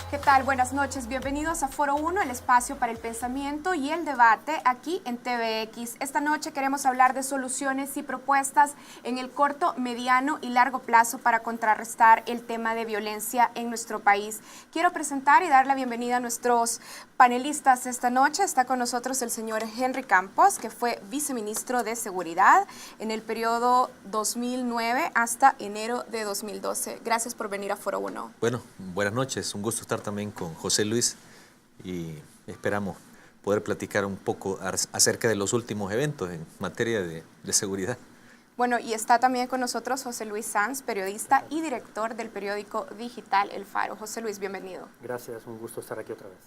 ¿Qué tal? Buenas noches. Bienvenidos a Foro 1, el espacio para el pensamiento y el debate aquí en TVX. Esta noche queremos hablar de soluciones y propuestas en el corto, mediano y largo plazo para contrarrestar el tema de violencia en nuestro país. Quiero presentar y dar la bienvenida a nuestros panelistas esta noche. Está con nosotros el señor Henry Campos, que fue viceministro de Seguridad en el periodo 2009 hasta enero de 2012. Gracias por venir a Foro 1. Bueno, buenas noches. Un gusto estar también con José Luis y esperamos poder platicar un poco acerca de los últimos eventos en materia de seguridad. Bueno, y está también con nosotros José Luis Sanz, periodista y director del periódico digital El Faro. José Luis, bienvenido. Gracias, un gusto estar aquí otra vez.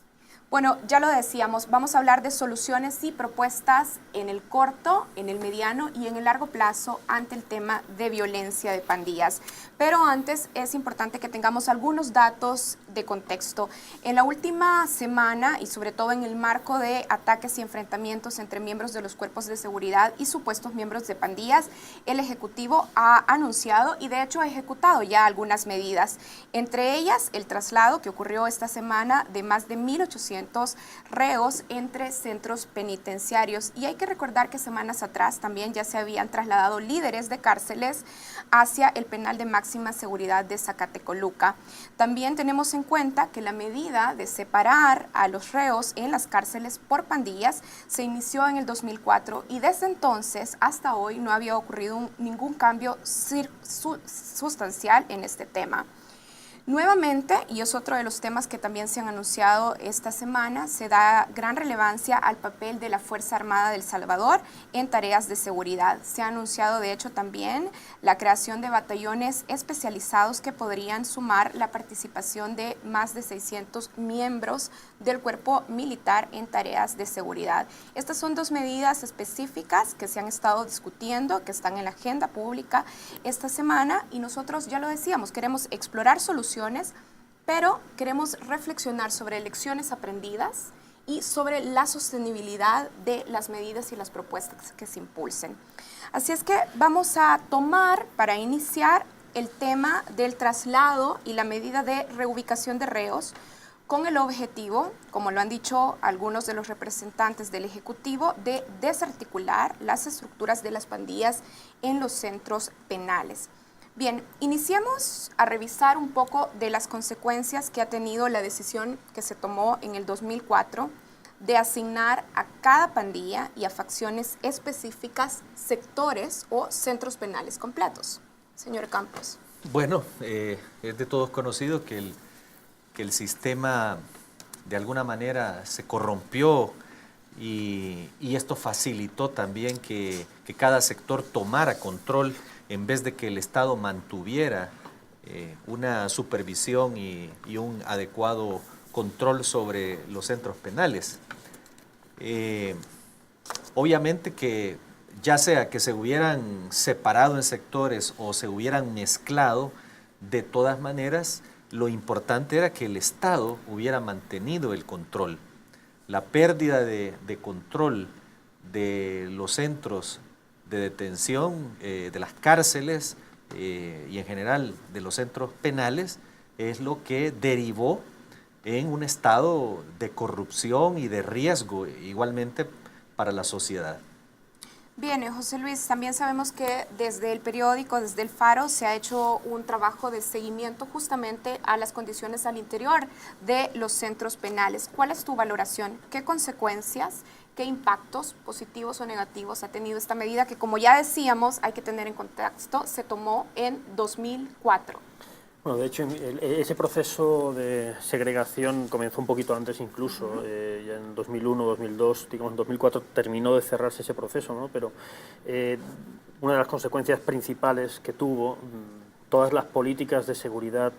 Bueno, ya lo decíamos, vamos a hablar de soluciones y propuestas en el corto, en el mediano y en el largo plazo ante el tema de violencia de pandillas. Pero antes es importante que tengamos algunos datos de contexto. En la última semana y sobre todo en el marco de ataques y enfrentamientos entre miembros de los cuerpos de seguridad y supuestos miembros de pandillas, el Ejecutivo ha anunciado y de hecho ha ejecutado ya algunas medidas. Entre ellas, el traslado que ocurrió esta semana de más de 1.800 reos entre centros penitenciarios. Y hay que recordar que semanas atrás también ya se habían trasladado líderes de cárceles hacia el penal de máxima seguridad de Zacatecoluca. También tenemos en cuenta que la medida de separar a los reos en las cárceles por pandillas se inició en el 2004 y desde entonces hasta hoy no había ocurrido ningún cambio sustancial en este tema. Nuevamente, y es otro de los temas que también se han anunciado esta semana, se da gran relevancia al papel de la Fuerza Armada de El Salvador en tareas de seguridad. Se ha anunciado, de hecho, también la creación de batallones especializados que podrían sumar la participación de más de 600 miembros del cuerpo militar en tareas de seguridad. Estas son dos medidas específicas que se han estado discutiendo, que están en la agenda pública esta semana y nosotros, ya lo decíamos, queremos explorar soluciones, pero queremos reflexionar sobre lecciones aprendidas y sobre la sostenibilidad de las medidas y las propuestas que se impulsen. Así es que vamos a tomar para iniciar el tema del traslado y la medida de reubicación de reos con el objetivo, como lo han dicho algunos de los representantes del Ejecutivo, de desarticular las estructuras de las pandillas en los centros penales. Bien, iniciemos a revisar un poco de las consecuencias que ha tenido la decisión que se tomó en el 2004 de asignar a cada pandilla y a facciones específicas sectores o centros penales completos. Señor Campos. Bueno, es de todos conocido que el sistema de alguna manera se corrompió y esto facilitó también que cada sector tomara control en vez de que el Estado mantuviera una supervisión y un adecuado control sobre los centros penales. Obviamente que ya sea que se hubieran separado en sectores o se hubieran mezclado, de todas maneras, lo importante era que el Estado hubiera mantenido el control. La pérdida de control de los centros de detención, de las cárceles y en general de los centros penales es lo que derivó en un estado de corrupción y de riesgo igualmente para la sociedad. Bien, José Luis, también sabemos que desde el periódico, desde El Faro, se ha hecho un trabajo de seguimiento justamente a las condiciones al interior de los centros penales. ¿Cuál es tu valoración? ¿Qué consecuencias, qué impactos positivos o negativos ha tenido esta medida que, como ya decíamos, hay que tener en contexto, se tomó en 2004? Bueno, de hecho, ese proceso de segregación comenzó un poquito antes incluso, ya en 2001, 2002, digamos en 2004 terminó de cerrarse ese proceso, ¿no? Pero una de las consecuencias principales que tuvo, todas las políticas de seguridad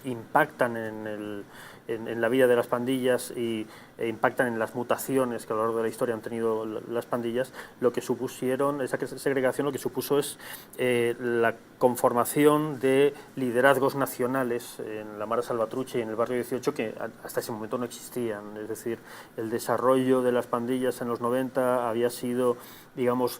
impactan en la vida de las pandillas e impactan en las mutaciones que a lo largo de la historia han tenido las pandillas. Lo que supusieron, esa segregación, lo que supuso es la conformación de liderazgos nacionales en la Mara Salvatrucha y en el barrio 18 que hasta ese momento no existían. Es decir, el desarrollo de las pandillas en los 90 había sido, digamos,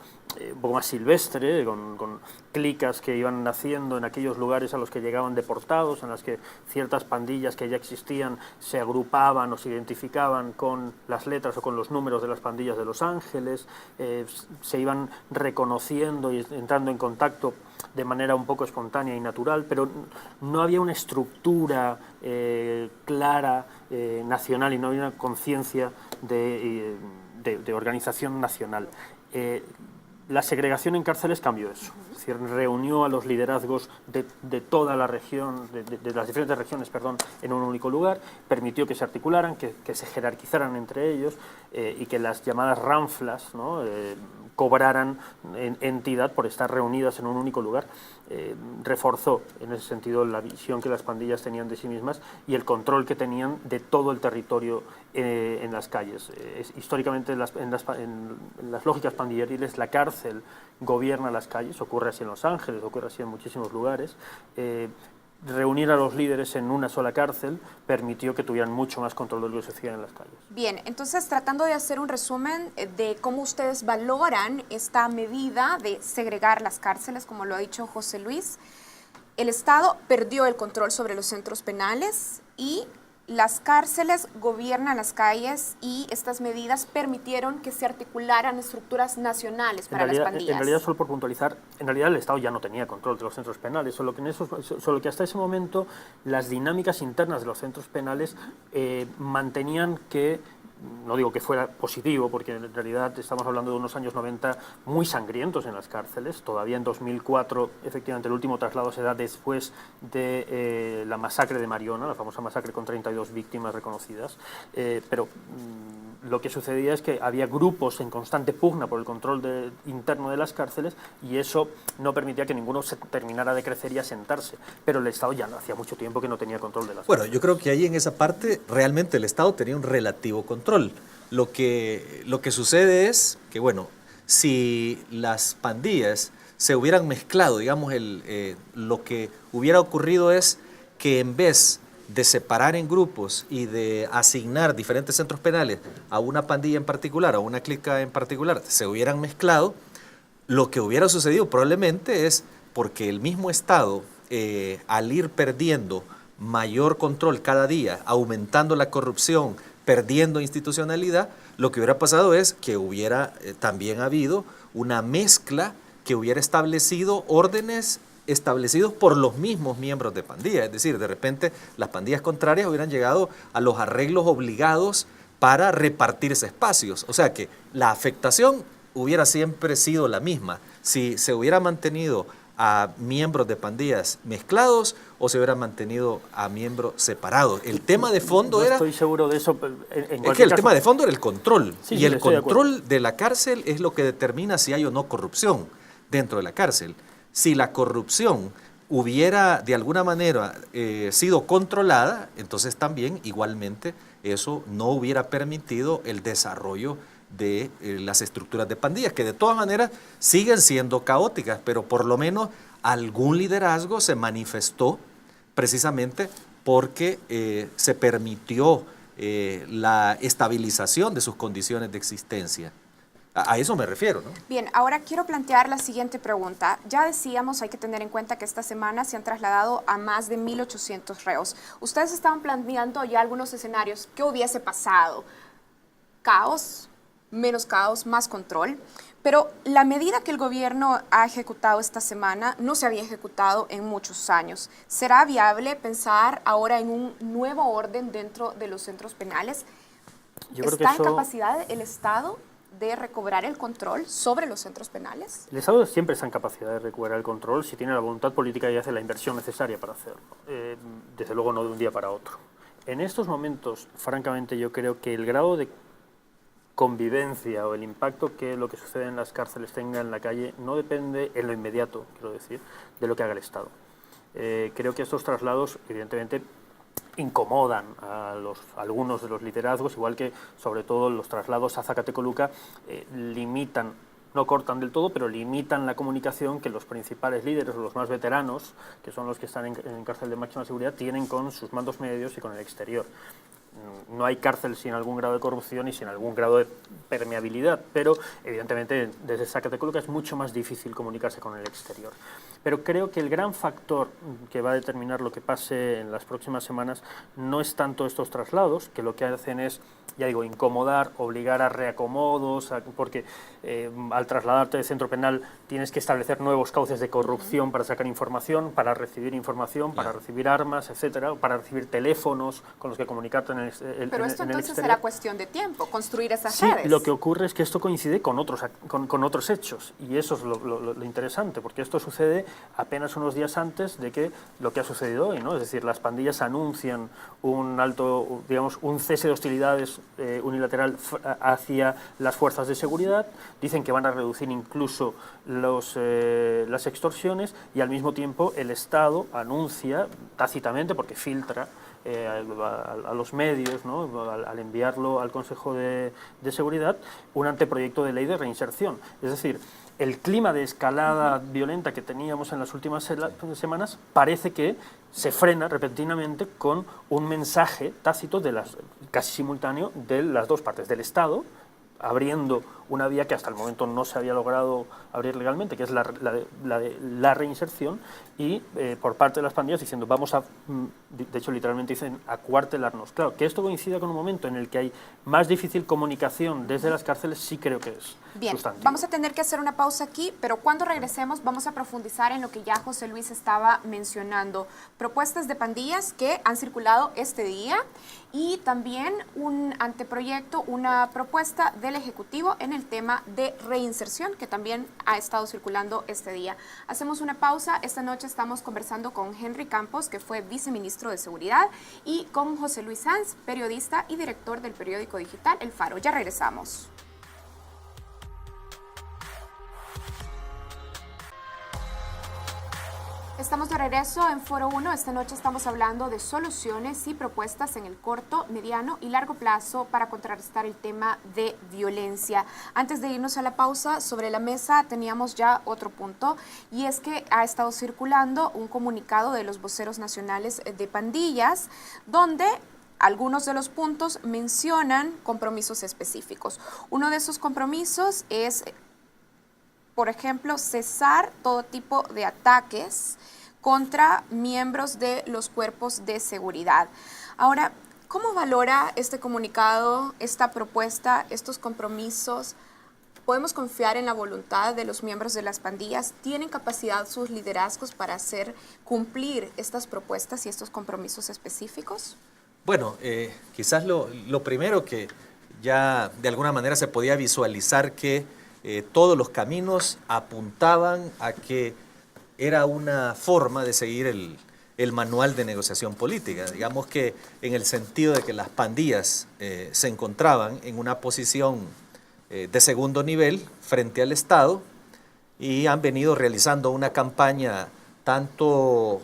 un poco más silvestre, con clicas que iban naciendo en aquellos lugares a los que llegaban deportados, en las que ciertas pandillas que ya existían se agrupaban o se identificaban con las letras o con los números de las pandillas de Los Ángeles, se iban reconociendo y entrando en contacto de manera un poco espontánea y natural, pero no había una estructura clara, nacional, y no había una conciencia de organización nacional. La segregación en cárceles cambió eso, es decir, reunió a los liderazgos de toda la región, de las diferentes regiones, perdón, en un único lugar, permitió que se articularan, que se jerarquizaran entre ellos y que las llamadas ranflas, ¿no?, cobraran entidad por estar reunidas en un único lugar. Reforzó en ese sentido la visión que las pandillas tenían de sí mismas y el control que tenían de todo el territorio en las calles. Históricamente en las lógicas pandilleriles la cárcel gobierna las calles, ocurre así en Los Ángeles, ocurre así en muchísimos lugares. Reunir a los líderes en una sola cárcel permitió que tuvieran mucho más control de lo que se hacía en las calles. Bien, entonces tratando de hacer un resumen de cómo ustedes valoran esta medida de segregar las cárceles, como lo ha dicho José Luis, el Estado perdió el control sobre los centros penales y las cárceles gobiernan las calles y estas medidas permitieron que se articularan estructuras nacionales para las pandillas. En realidad, solo por puntualizar, en realidad el Estado ya no tenía control de los centros penales, solo que hasta ese momento las dinámicas internas de los centros penales mantenían que, no digo que fuera positivo, porque en realidad estamos hablando de unos años 90 muy sangrientos en las cárceles. Todavía en 2004, efectivamente, el último traslado se da después de la masacre de Mariona, la famosa masacre con 32 víctimas reconocidas, pero lo que sucedía es que había grupos en constante pugna por el control interno de las cárceles y eso no permitía que ninguno se terminara de crecer y asentarse. Pero el Estado ya hacía mucho tiempo que no tenía control de las cárceles. Yo creo que ahí en esa parte realmente el Estado tenía un relativo control. Lo que sucede es que, si las pandillas se hubieran mezclado, digamos, lo que hubiera ocurrido es que en vez de separar en grupos y de asignar diferentes centros penales a una pandilla en particular, a una clica en particular, se hubieran mezclado, lo que hubiera sucedido probablemente es porque el mismo Estado, al ir perdiendo mayor control cada día, aumentando la corrupción, perdiendo institucionalidad, lo que hubiera pasado es que hubiera también habido una mezcla que hubiera establecido órdenes establecidos por los mismos miembros de pandilla. Es decir, de repente las pandillas contrarias hubieran llegado a los arreglos obligados para repartirse espacios. O sea que la afectación hubiera siempre sido la misma. Si se hubiera mantenido a miembros de pandillas mezclados o se hubiera mantenido a miembros separados. El tema de fondo no era... estoy seguro de eso. El tema de fondo era el control. Sí, y el control de la cárcel es lo que determina si hay o no corrupción dentro de la cárcel. Si la corrupción hubiera de alguna manera sido controlada, entonces también igualmente eso no hubiera permitido el desarrollo de las estructuras de pandillas, que de todas maneras siguen siendo caóticas, pero por lo menos algún liderazgo se manifestó precisamente porque se permitió la estabilización de sus condiciones de existencia. A eso me refiero, ¿no? Bien, ahora quiero plantear la siguiente pregunta. Ya decíamos, hay que tener en cuenta que esta semana se han trasladado a más de 1.800 reos. Ustedes estaban planteando ya algunos escenarios. ¿Qué hubiese pasado? Caos, menos caos, más control. Pero la medida que el gobierno ha ejecutado esta semana no se había ejecutado en muchos años. ¿Será viable pensar ahora en un nuevo orden dentro de los centros penales? ¿Está en capacidad el Estado de recobrar el control sobre los centros penales? El Estado siempre está en capacidad de recuperar el control si tiene la voluntad política y hace la inversión necesaria para hacerlo. Desde luego no de un día para otro. En estos momentos, francamente, yo creo que el grado de convivencia o el impacto que lo que sucede en las cárceles tenga en la calle no depende en lo inmediato, quiero decir, de lo que haga el Estado. Creo que estos traslados, evidentemente, incomodan a algunos de los liderazgos, igual que sobre todo los traslados a Zacatecoluca limitan, no cortan del todo, pero limitan la comunicación que los principales líderes o los más veteranos, que son los que están en cárcel de máxima seguridad, tienen con sus mandos medios y con el exterior. no hay cárcel sin algún grado de corrupción y sin algún grado de permeabilidad, pero evidentemente desde Zacatecoluca es mucho más difícil comunicarse con el exterior. Pero creo que el gran factor que va a determinar lo que pase en las próximas semanas no es tanto estos traslados, que lo que hacen es, ya digo, incomodar, obligar a reacomodos, porque al trasladarte de centro penal tienes que establecer nuevos cauces de corrupción para sacar información, para recibir información, para recibir armas, etcétera, para recibir teléfonos con los que comunicarte en el exterior. Pero esto entonces será cuestión de tiempo, construir esas redes. Sí, lo que ocurre es que esto coincide con otros hechos, y eso es lo interesante, porque esto sucede apenas unos días antes de que lo que ha sucedido hoy, ¿no? Es decir, las pandillas anuncian un cese de hostilidades unilateral hacia las fuerzas de seguridad, dicen que van a reducir incluso las extorsiones, y al mismo tiempo el Estado anuncia tácitamente, porque filtra a los medios, ¿no? al enviarlo al Consejo de Seguridad, un anteproyecto de ley de reinserción. Es decir, el clima de escalada violenta que teníamos en las últimas semanas parece que se frena repentinamente con un mensaje tácito, casi simultáneo, de las dos partes, del Estado, abriendo una vía que hasta el momento no se había logrado abrir legalmente, que es la reinserción, y por parte de las pandillas diciendo vamos a, de hecho literalmente dicen, acuartelarnos. Claro, que esto coincida con un momento en el que hay más difícil comunicación desde las cárceles, sí creo que es sustantivo. Vamos a tener que hacer una pausa aquí, pero cuando regresemos vamos a profundizar en lo que ya José Luis estaba mencionando. Propuestas de pandillas que han circulado este día y también un anteproyecto, una propuesta del Ejecutivo en el tema de reinserción que también ha estado circulando este día. Hacemos una pausa. Esta noche estamos conversando con Henry Campos, que fue viceministro de Seguridad, y con José Luis Sanz, periodista y director del periódico digital El Faro. Ya regresamos. Estamos de regreso en Foro 1. Esta noche estamos hablando de soluciones y propuestas en el corto, mediano y largo plazo para contrarrestar el tema de violencia. Antes de irnos a la pausa, sobre la mesa teníamos ya otro punto, y es que ha estado circulando un comunicado de los voceros nacionales de pandillas, donde algunos de los puntos mencionan compromisos específicos. Uno de esos compromisos es, por ejemplo, cesar todo tipo de ataques contra miembros de los cuerpos de seguridad. Ahora, ¿cómo valora este comunicado, esta propuesta, estos compromisos? ¿Podemos confiar en la voluntad de los miembros de las pandillas? ¿Tienen capacidad sus liderazgos para hacer cumplir estas propuestas y estos compromisos específicos? Bueno, quizás lo primero que ya de alguna manera se podía visualizar que todos los caminos apuntaban a que era una forma de seguir el manual de negociación política. Digamos que en el sentido de que las pandillas se encontraban en una posición de segundo nivel frente al Estado y han venido realizando una campaña tanto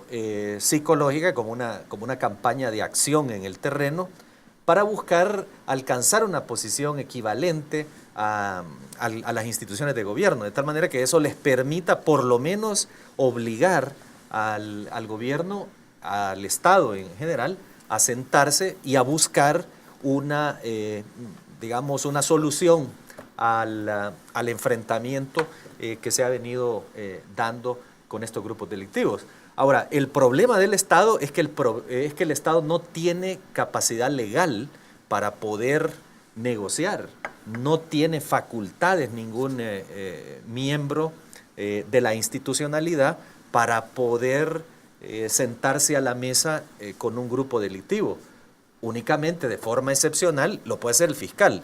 psicológica como una campaña de acción en el terreno para buscar alcanzar una posición equivalente a las instituciones de gobierno, de tal manera que eso les permita por lo menos obligar al gobierno, al Estado en general, a sentarse y a buscar una solución al enfrentamiento que se ha venido dando con estos grupos delictivos. Ahora, el problema del Estado es que el Estado no tiene capacidad legal para poder negociar, no tiene facultades ningún miembro de la institucionalidad para poder sentarse a la mesa con un grupo delictivo. Únicamente de forma excepcional lo puede hacer el fiscal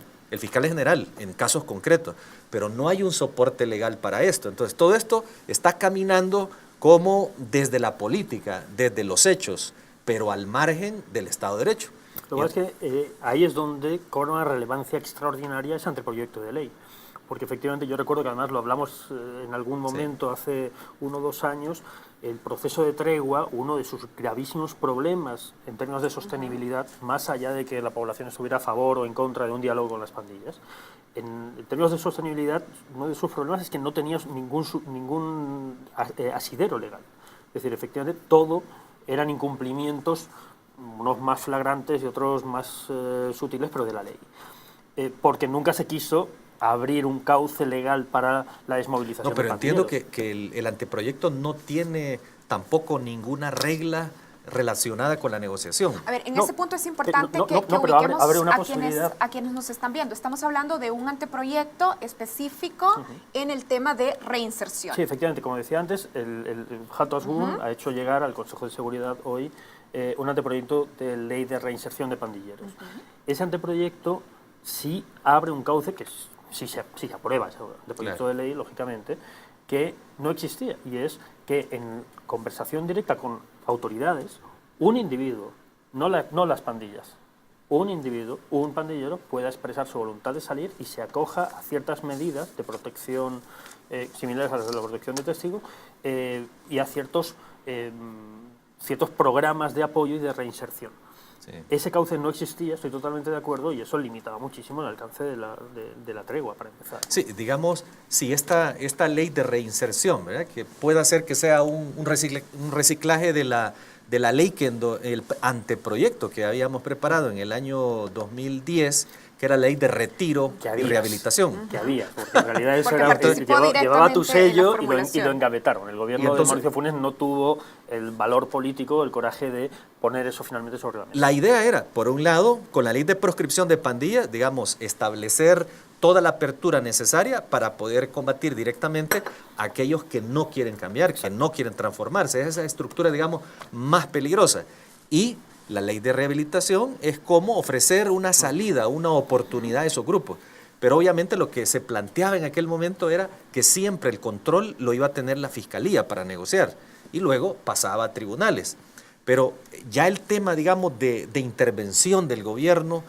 general en casos concretos, pero no hay un soporte legal para esto. Entonces todo esto está caminando como desde la política, desde los hechos, pero al margen del Estado de Derecho. Lo que pasa es que ahí es donde cobra una relevancia extraordinaria ese anteproyecto de ley. Porque efectivamente yo recuerdo que además lo hablamos en algún momento hace 1 o 2 años, el proceso de tregua, uno de sus gravísimos problemas en términos de sostenibilidad, más allá de que la población estuviera a favor o en contra de un diálogo con las pandillas, en términos de sostenibilidad, uno de sus problemas es que no tenías ningún asidero legal. Es decir, efectivamente todo eran incumplimientos unos más flagrantes y otros más sutiles, pero de la ley. Porque nunca se quiso abrir un cauce legal para la desmovilización. No, pero de entiendo pandilleros. que el anteproyecto no tiene tampoco ninguna regla relacionada con la negociación. A ver, en No, ese punto es importante no, que pero ubiquemos abre una a quienes nos están viendo. Estamos hablando de un anteproyecto específico en el tema de reinserción. Sí, efectivamente, como decía antes, el Hato Asgun ha hecho llegar al Consejo de Seguridad hoy un anteproyecto de ley de reinserción de pandilleros. Ese anteproyecto sí abre un cauce que si se aprueba ese anteproyecto de ley, lógicamente, que no existía, y es que en conversación directa con autoridades, un individuo, no las pandillas, un individuo, un pandillero, pueda expresar su voluntad de salir y se acoja a ciertas medidas de protección similares a las de la protección de testigo y a ciertos programas de apoyo y de reinserción. Sí. Ese cauce no existía, estoy totalmente de acuerdo, y eso limitaba muchísimo el alcance de la tregua, para empezar. Sí, digamos, si esta ley de reinserción, ¿verdad?, que pueda hacer que sea un reciclaje de la ley que el anteproyecto que habíamos preparado en el año 2010, que era la ley de retiro y rehabilitación. Que había, porque en realidad eso Porque era, participó llevaba tu directamente en la sello y lo formulación. engavetaron. El gobierno entonces, de Mauricio Funes no tuvo el valor político, el coraje de poner eso finalmente sobre la mesa. La idea era, por un lado, con la ley de proscripción de pandillas, digamos, establecer toda la apertura necesaria para poder combatir directamente a aquellos que no quieren cambiar, que no quieren transformarse. Es esa estructura, digamos, más peligrosa. Y la ley de rehabilitación es como ofrecer una salida, una oportunidad a esos grupos. Pero obviamente lo que se planteaba en aquel momento era que siempre el control lo iba a tener la Fiscalía para negociar y luego pasaba a tribunales. Pero ya el tema, digamos, de intervención del gobierno,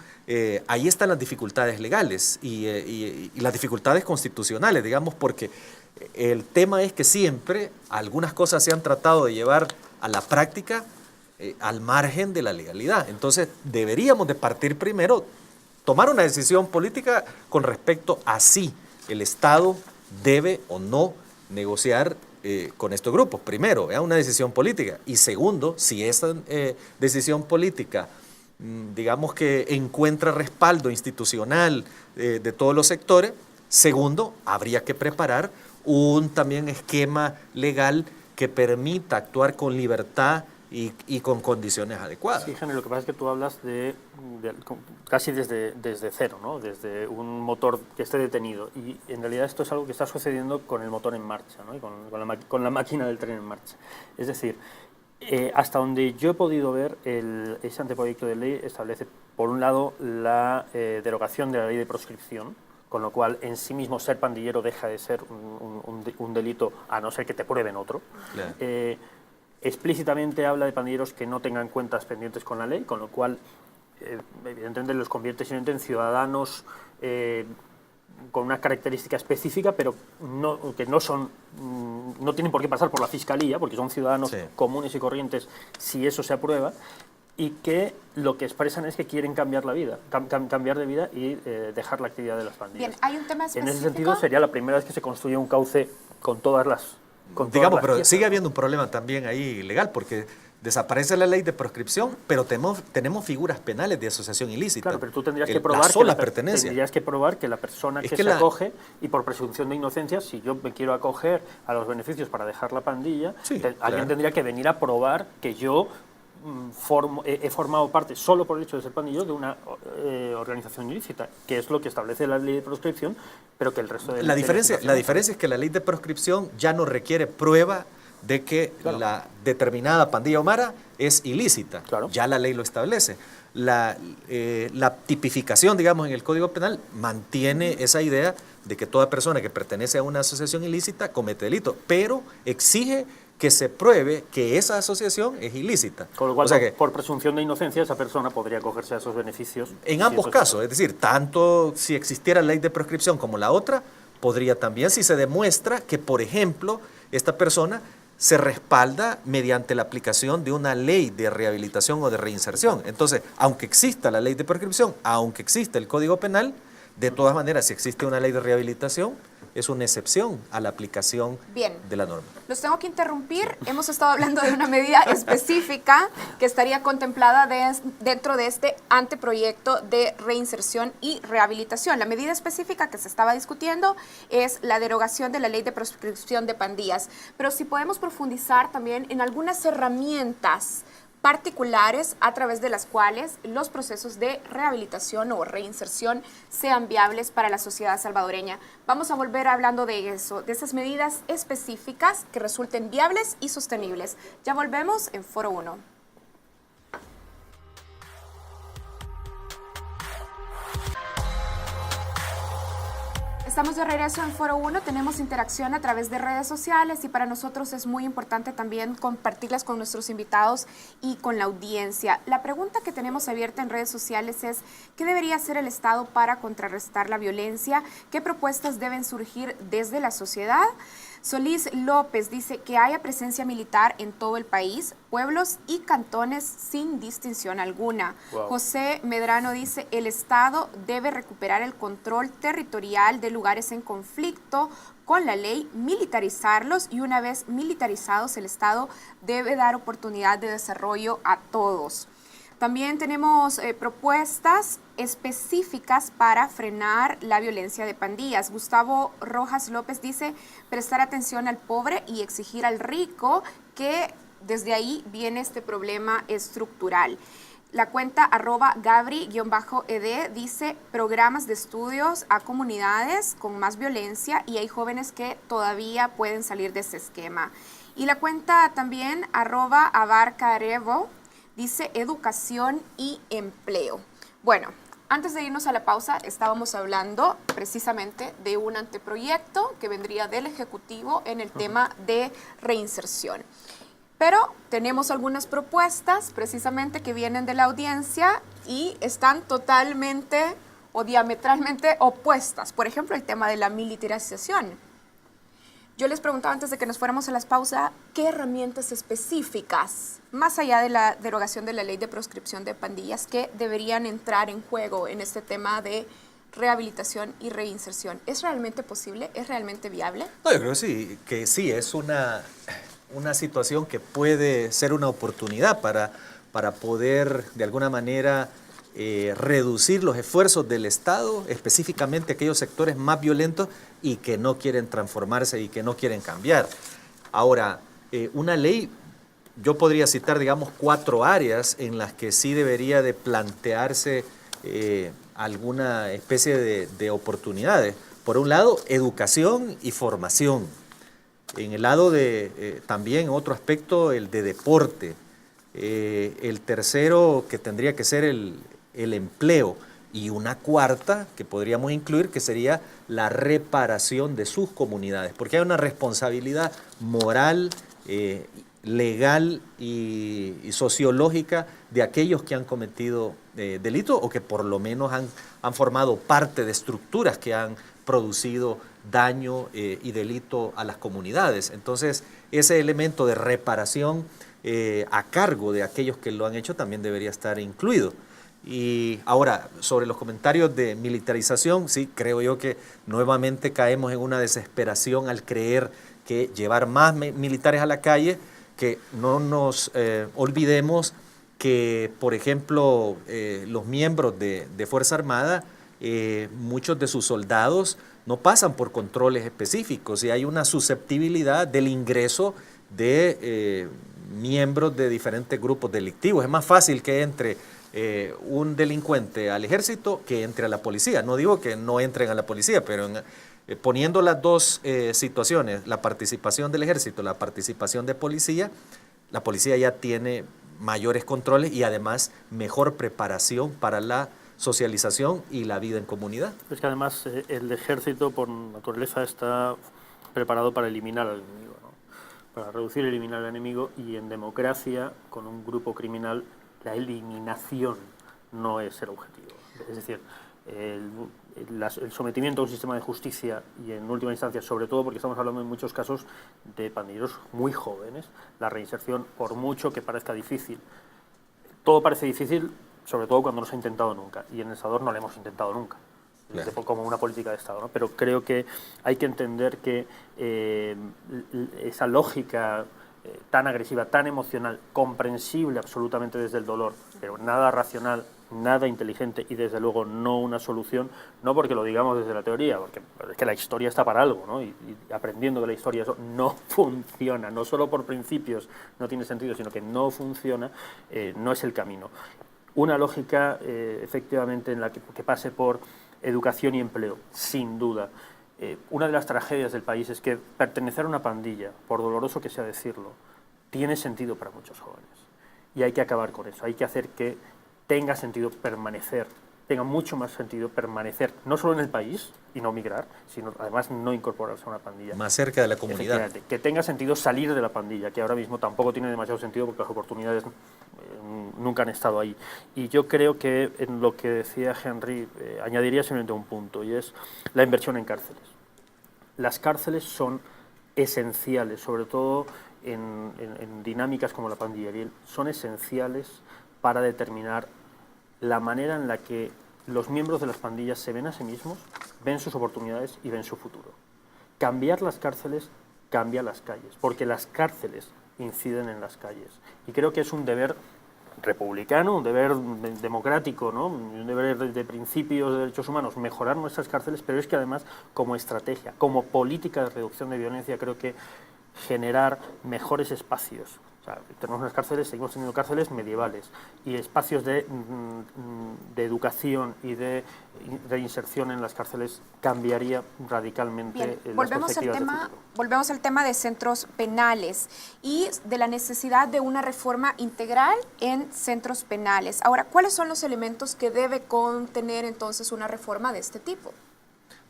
ahí están las dificultades legales y las dificultades constitucionales, digamos, porque el tema es que siempre algunas cosas se han tratado de llevar a la práctica al margen de la legalidad. Entonces deberíamos de partir primero, tomar una decisión política con respecto a si el Estado debe o no negociar con estos grupos. Primero, es una decisión política. Y segundo, si esa decisión política, digamos que encuentra respaldo institucional de todos los sectores, segundo, habría que preparar un también esquema legal que permita actuar con libertad y con condiciones adecuadas. Sí, Jaime, lo que pasa es que tú hablas casi desde cero, ¿no? Desde un motor que esté detenido, y en realidad esto es algo que está sucediendo con el motor en marcha, ¿no? Y con la máquina del tren en marcha. Es decir, hasta donde yo he podido ver, ese anteproyecto de ley establece, por un lado, la derogación de la ley de proscripción, con lo cual en sí mismo ser pandillero deja de ser un delito, a no ser que te prueben otro. Claro. Explícitamente habla de pandilleros que no tengan cuentas pendientes con la ley, con lo cual evidentemente los convierte simplemente en ciudadanos con una característica específica, pero que no tienen por qué pasar por la Fiscalía, porque son ciudadanos comunes y corrientes si eso se aprueba, y que lo que expresan es que quieren cambiar la vida, cambiar de vida y dejar la actividad de las pandillas. Bien, ¿hay un tema específico? En ese sentido sería la primera vez que se construye un cauce con todas las... Digamos, pero sigue habiendo un problema también ahí legal, porque desaparece la ley de proscripción, pero tenemos figuras penales de asociación ilícita. Claro, pero tú tendrías que probar que la persona que se acoge, y por presunción de inocencia, si yo me quiero acoger a los beneficios para dejar la pandilla, alguien tendría que venir a probar que yo he formado parte, solo por el hecho de ser pandillero, de una organización ilícita, que es lo que establece la ley de proscripción, pero que el resto de... La diferencia es que la ley de proscripción ya no requiere prueba de que la determinada pandilla o mara es ilícita. Claro. Ya la ley lo establece. La tipificación, digamos, en el Código Penal mantiene esa idea de que toda persona que pertenece a una asociación ilícita comete delito, pero exige que se pruebe que esa asociación es ilícita. Con lo cual, por presunción de inocencia, esa persona podría acogerse a esos beneficios. En ambos casos, es decir, tanto si existiera ley de proscripción como la otra, podría también, si se demuestra que, por ejemplo, esta persona se respalda mediante la aplicación de una ley de rehabilitación o de reinserción. Entonces, aunque exista la ley de proscripción, aunque exista el Código Penal, de todas maneras, si existe una ley de rehabilitación, es una excepción a la aplicación Bien. de la norma. Los tengo que interrumpir. Hemos estado hablando de una medida específica que estaría contemplada dentro de este anteproyecto de reinserción y rehabilitación. La medida específica que se estaba discutiendo es la derogación de la ley de proscripción de pandillas. Pero si podemos profundizar también en algunas herramientas particulares a través de las cuales los procesos de rehabilitación o reinserción sean viables para la sociedad salvadoreña. Vamos a volver hablando de eso, de esas medidas específicas que resulten viables y sostenibles. Ya volvemos en Foro 1. Estamos de regreso en Foro 1, tenemos interacción a través de redes sociales y para nosotros es muy importante también compartirlas con nuestros invitados y con la audiencia. La pregunta que tenemos abierta en redes sociales es: ¿qué debería hacer el Estado para contrarrestar la violencia? ¿Qué propuestas deben surgir desde la sociedad? Solís López dice que haya presencia militar en todo el país, pueblos y cantones sin distinción alguna. Wow. José Medrano dice: el Estado debe recuperar el control territorial de lugares en conflicto con la ley, militarizarlos y una vez militarizados el Estado debe dar oportunidad de desarrollo a todos. También tenemos propuestas específicas para frenar la violencia de pandillas. Gustavo Rojas López dice: prestar atención al pobre y exigir al rico, que desde ahí viene este problema estructural. La cuenta @Gabri_ed dice: programas de estudios a comunidades con más violencia y hay jóvenes que todavía pueden salir de ese esquema. Y la cuenta también @Abarcarevo dice: educación y empleo. Bueno, antes de irnos a la pausa, estábamos hablando precisamente de un anteproyecto que vendría del Ejecutivo en el tema de reinserción. Pero tenemos algunas propuestas precisamente que vienen de la audiencia y están totalmente o diametralmente opuestas. Por ejemplo, el tema de la militarización. Yo les preguntaba antes de que nos fuéramos a las pausas, ¿qué herramientas específicas, más allá de la derogación de la ley de proscripción de pandillas, que deberían entrar en juego en este tema de rehabilitación y reinserción? ¿Es realmente posible? ¿Es realmente viable? No, yo creo que sí, es una situación que puede ser una oportunidad para poder, de alguna manera, reducir los esfuerzos del Estado, específicamente aquellos sectores más violentos y que no quieren transformarse y que no quieren cambiar. Ahora, una ley, yo podría citar, digamos, 4 áreas en las que sí debería de plantearse alguna especie de oportunidades. Por un lado, educación y formación. En el lado de, también otro aspecto, el de deporte. El tercero, que tendría que ser el empleo. Y una cuarta que podríamos incluir, que sería la reparación de sus comunidades, porque hay una responsabilidad moral, legal y sociológica de aquellos que han cometido delitos o que por lo menos han formado parte de estructuras que han producido daño y delito a las comunidades. Entonces, ese elemento de reparación a cargo de aquellos que lo han hecho también debería estar incluido. Y ahora, sobre los comentarios de militarización, sí, creo yo que nuevamente caemos en una desesperación al creer que llevar más militares a la calle, que no nos olvidemos que, por ejemplo, los miembros de Fuerza Armada, muchos de sus soldados no pasan por controles específicos y hay una susceptibilidad del ingreso de miembros de diferentes grupos delictivos. Es más fácil que entre un delincuente al ejército que entre a la policía. No digo que no entren a la policía, pero poniendo las dos situaciones, la participación del ejército, la participación de policía, la policía ya tiene mayores controles y además mejor preparación para la socialización y la vida en comunidad. Es que además el ejército por naturaleza está preparado para eliminar al enemigo, ¿no? Para reducir y eliminar al enemigo, y en democracia, con un grupo criminal, la eliminación no es el objetivo. Es decir, el sometimiento a un sistema de justicia y en última instancia, sobre todo porque estamos hablando en muchos casos de pandilleros muy jóvenes, la reinserción, por mucho que parezca difícil, todo parece difícil, sobre todo cuando no se ha intentado nunca, y en El Salvador no lo hemos intentado nunca. Claro. como una política de Estado, ¿no? Pero creo que hay que entender que esa lógica tan agresiva, tan emocional, comprensible absolutamente desde el dolor, pero nada racional, nada inteligente y desde luego no una solución, no porque lo digamos desde la teoría, porque es que la historia está para algo, ¿no? Y aprendiendo de la historia eso no funciona, no solo por principios no tiene sentido, sino que no funciona, no es el camino. Una lógica efectivamente en la que pase por educación y empleo, sin duda. Una de las tragedias del país es que pertenecer a una pandilla, por doloroso que sea decirlo, tiene sentido para muchos jóvenes. Y hay que acabar con eso, hay que hacer que tenga sentido permanecer, tenga mucho más sentido permanecer, no solo en el país y no migrar, sino además no incorporarse a una pandilla. Más cerca de la comunidad. Que tenga sentido salir de la pandilla, que ahora mismo tampoco tiene demasiado sentido porque las oportunidades nunca han estado ahí. Y yo creo que en lo que decía Henry, añadiría simplemente un punto, y es la inversión en cárceles. Las cárceles son esenciales, sobre todo en dinámicas como la pandilleril, son esenciales para determinar la manera en la que los miembros de las pandillas se ven a sí mismos, ven sus oportunidades y ven su futuro. Cambiar las cárceles cambia las calles, porque las cárceles inciden en las calles. Y creo que es un deber republicano, un deber democrático, ¿no? Un deber de principios de derechos humanos, mejorar nuestras cárceles, pero es que además como estrategia, como política de reducción de violencia, creo que generar mejores espacios. O sea, tenemos unas cárceles, seguimos teniendo cárceles medievales y espacios de educación y de inserción en las cárceles cambiaría radicalmente. Bien, las volvemos al tema de centros penales y de la necesidad de una reforma integral en centros penales. Ahora, ¿cuáles son los elementos que debe contener entonces una reforma de este tipo?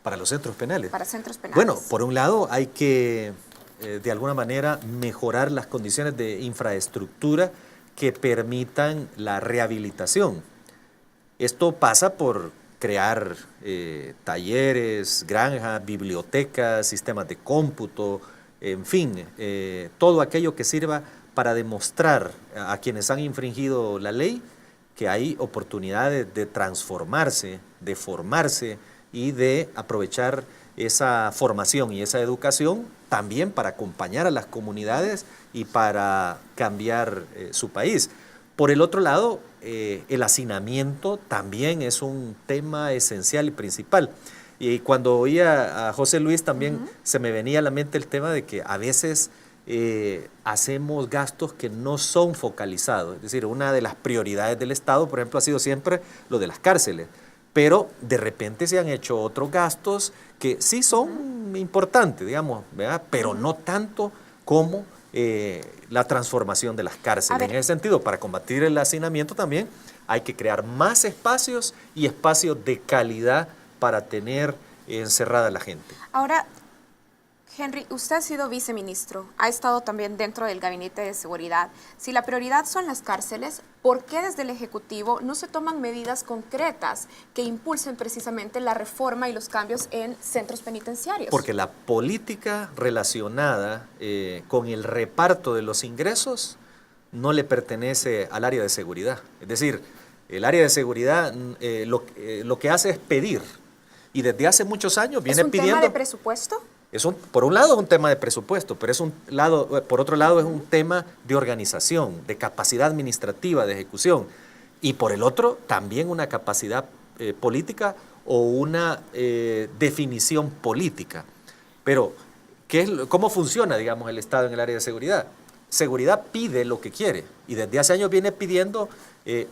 Para los centros penales. Para centros penales. Bueno, por un lado hay que de alguna manera mejorar las condiciones de infraestructura que permitan la rehabilitación. Esto pasa por crear talleres, granjas, bibliotecas, sistemas de cómputo, en fin, todo aquello que sirva para demostrar a quienes han infringido la ley que hay oportunidades de transformarse, de formarse y de aprovechar esa formación y esa educación también para acompañar a las comunidades y para cambiar su país. Por el otro lado, el hacinamiento también es un tema esencial y principal. Y cuando oía a José Luis también se me venía a la mente el tema de que a veces hacemos gastos que no son focalizados. Es decir, una de las prioridades del Estado, por ejemplo, ha sido siempre lo de las cárceles. Pero de repente se han hecho otros gastos que sí son importantes, digamos, ¿verdad? Pero no tanto como la transformación de las cárceles. En ese sentido, para combatir el hacinamiento también hay que crear más espacios y espacios de calidad para tener encerrada a la gente. Ahora, Henry, usted ha sido viceministro, ha estado también dentro del Gabinete de Seguridad. Si la prioridad son las cárceles, ¿por qué desde el Ejecutivo no se toman medidas concretas que impulsen precisamente la reforma y los cambios en centros penitenciarios? Porque la política relacionada con el reparto de los ingresos no le pertenece al área de seguridad. Es decir, el área de seguridad lo que hace es pedir. Y desde hace muchos años viene pidiendo... ¿Es un tema de presupuesto? Por un lado es un tema de presupuesto, pero por otro lado es un tema de organización, de capacidad administrativa, de ejecución. Y por el otro, también una capacidad política o una definición política. Pero, ¿cómo funciona, digamos, el Estado en el área de seguridad? Seguridad pide lo que quiere y desde hace años viene pidiendo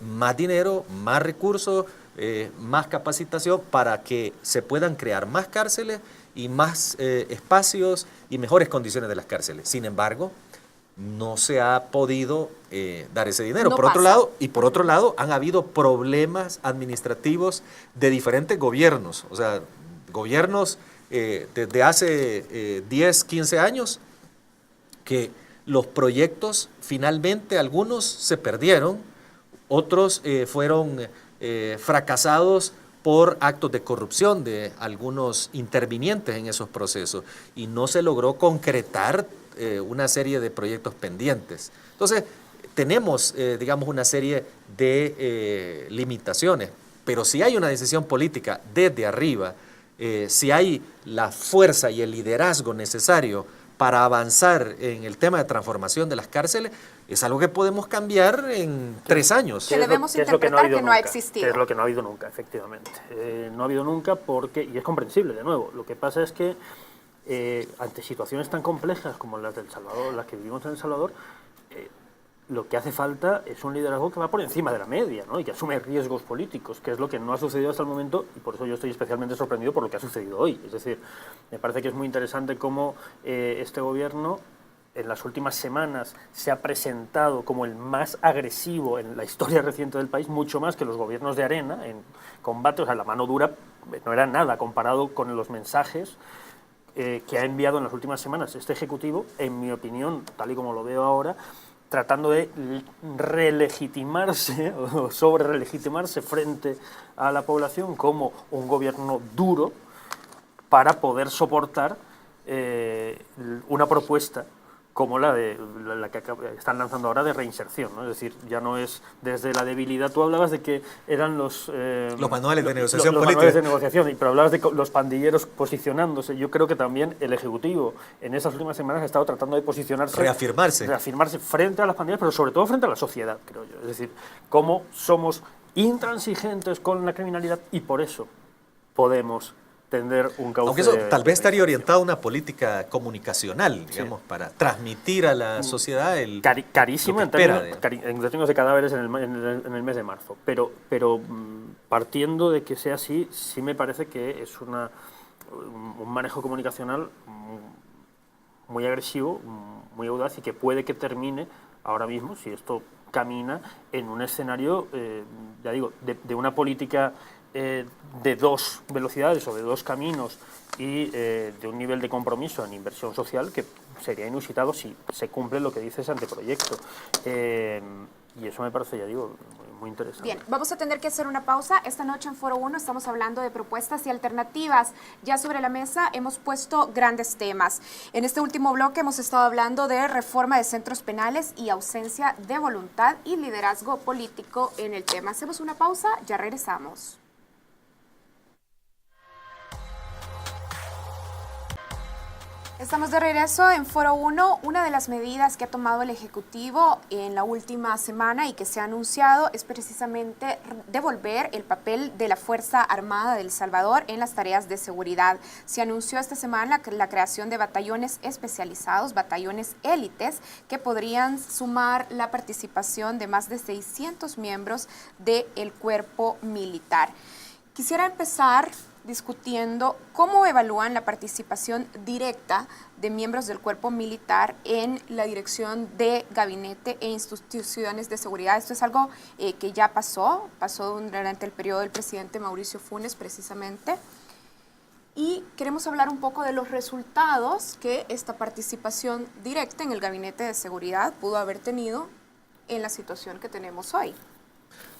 más dinero, más recursos, más capacitación para que se puedan crear más cárceles y más espacios y mejores condiciones de las cárceles. Sin embargo, no se ha podido dar ese dinero. No por otro pasa. lado, y por otro lado, han habido problemas administrativos de diferentes gobiernos. O sea, gobiernos desde hace 10, 15 años que los proyectos finalmente algunos se perdieron, otros fueron fracasados por actos de corrupción de algunos intervinientes en esos procesos y no se logró concretar una serie de proyectos pendientes. Entonces, tenemos, digamos, una serie de limitaciones. Pero si hay una decisión política desde arriba, si hay la fuerza y el liderazgo necesario para avanzar en el tema de transformación de las cárceles, es algo que podemos cambiar en 3 años. Que debemos interpretar que no ha existido. Que es lo que no ha habido nunca, efectivamente. No ha habido nunca porque, y es comprensible, de nuevo, lo que pasa es que ante situaciones tan complejas como las del Salvador, las que vivimos en El Salvador, lo que hace falta es un liderazgo que va por encima de la media, ¿no? Y que asume riesgos políticos, que es lo que no ha sucedido hasta el momento, y por eso yo estoy especialmente sorprendido por lo que ha sucedido hoy. Es decir, me parece que es muy interesante cómo este gobierno en las últimas semanas se ha presentado como el más agresivo en la historia reciente del país, mucho más que los gobiernos de arena en combate. O sea, la mano dura no era nada comparado con los mensajes que ha enviado en las últimas semanas este Ejecutivo, en mi opinión, tal y como lo veo ahora, tratando de relegitimarse o sobre-relegitimarse frente a la población como un gobierno duro para poder soportar una propuesta como la que están lanzando ahora de reinserción, ¿no? Es decir, ya no es desde la debilidad. Tú hablabas de que eran los manuales de negociación política. Los manuales de negociación, pero hablabas de los pandilleros posicionándose. Yo creo que también el Ejecutivo en esas últimas semanas ha estado tratando de posicionarse. Reafirmarse frente a las pandillas, pero sobre todo frente a la sociedad, creo yo. Es decir, cómo somos intransigentes con la criminalidad y por eso podemos tender un cauce. Aunque eso tal vez estaría orientado a una política comunicacional, digamos, sí, para transmitir a la sociedad el carísimo en términos de cadáveres en el mes de marzo. Pero partiendo de que sea así, sí me parece que es un manejo comunicacional muy agresivo, muy audaz y que puede que termine ahora mismo, si esto camina, en un escenario, ya digo, de una política de 2 velocidades o de 2 caminos y de un nivel de compromiso en inversión social que sería inusitado si se cumple lo que dice ese anteproyecto. Y eso me parece, ya digo, muy interesante. Bien, vamos a tener que hacer una pausa. Esta noche en Foro 1 estamos hablando de propuestas y alternativas. Ya sobre la mesa hemos puesto grandes temas. En este último bloque hemos estado hablando de reforma de centros penales y ausencia de voluntad y liderazgo político en el tema. Hacemos una pausa, ya regresamos. Estamos de regreso en Foro 1. Una de las medidas que ha tomado el Ejecutivo en la última semana y que se ha anunciado es precisamente devolver el papel de la Fuerza Armada de El Salvador en las tareas de seguridad. Se anunció esta semana la creación de batallones especializados, batallones élites, que podrían sumar la participación de más de 600 miembros del cuerpo militar. Quisiera empezar discutiendo cómo evalúan la participación directa de miembros del cuerpo militar en la dirección de gabinete e instituciones de seguridad. Esto es algo que ya pasó durante el periodo del presidente Mauricio Funes precisamente. Y queremos hablar un poco de los resultados que esta participación directa en el gabinete de seguridad pudo haber tenido en la situación que tenemos hoy.